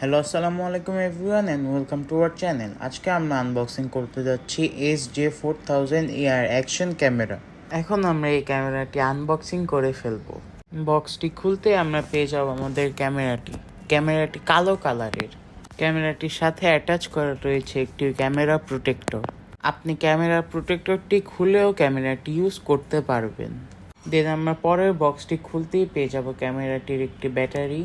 Hello আসসালামু আলাইকুম everyone and welcome to our channel. আজকে আমরা আনবক্সিং করতে যাচ্ছি SJ4000 অ্যাকশন ক্যামেরা। এখন আমরা এই ক্যামেরাটি আনবক্সিং করে ফেলবো। বক্সটি খুলতে আমরা পেয়ে যাব আমাদের ক্যামেরাটি কালো কালারের। ক্যামেরাটির সাথে অ্যাটাচ করা রয়েছে একটি ক্যামেরা প্রোটেক্টর। আপনি ক্যামেরা প্রোটেক্টরটি খুলেও ক্যামেরাটি ইউজ করতে পারবেন। দেন আমরা পরের বক্সটি খুলতেই পেয়ে যাব ক্যামেরাটির একটি ব্যাটারি।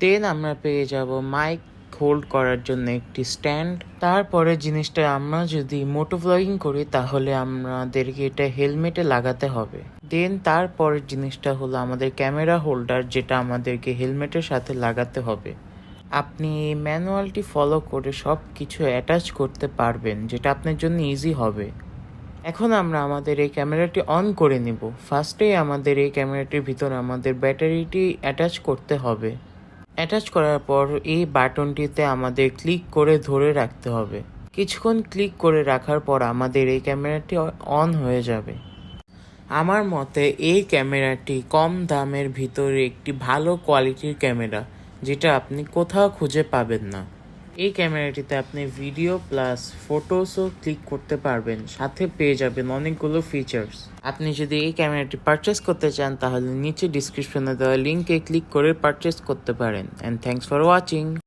দেন আমরা পেয়ে যাব মাইক হোল্ড করার জন্য একটি স্ট্যান্ড। তারপরে জিনিসটা আমরা যদি মোটো ব্লগিং করি তাহলে আমাদেরকে এটা হেলমেটে লাগাতে হবে। দেন তারপরের জিনিসটা হলো আমাদের ক্যামেরা হোল্ডার, যেটা আমাদেরকে হেলমেটের সাথে লাগাতে হবে। আপনি এই ম্যানুয়ালটি ফলো করে সব কিছু অ্যাটাচ করতে পারবেন, যেটা আপনার জন্য ইজি হবে। এখন আমরা আমাদের এই ক্যামেরাটি অন করে নিব। ফার্স্টেই আমাদের এই ক্যামেরাটির ভিতরে আমাদের ব্যাটারিটি অ্যাটাচ করতে হবে। অ্যাটাচ করার পর এই বাটনটিতে আমাদের ক্লিক করে ধরে রাখতে হবে। কিছুক্ষণ ক্লিক করে রাখার পর আমাদের এই ক্যামেরাটি অন হয়ে যাবে। আমার মতে এই ক্যামেরাটি কম দামের ভিতরে একটি ভালো কোয়ালিটির ক্যামেরা, যেটা আপনি কোথাও খুঁজে পাবেন না। এই ক্যামেরাটিতে আপনি ভিডিও প্লাস ফটোসও ক্লিক করতে পারবেন, সাথে পেয়ে যাবেন অনেকগুলো ফিচার্স। আপনি যদি এই ক্যামেরাটি পারচেস করতে চান তাহলে নিচে ডিসক্রিপশনে দেওয়া লিঙ্কে ক্লিক করে পারচেস করতে পারেন। And thanks for watching.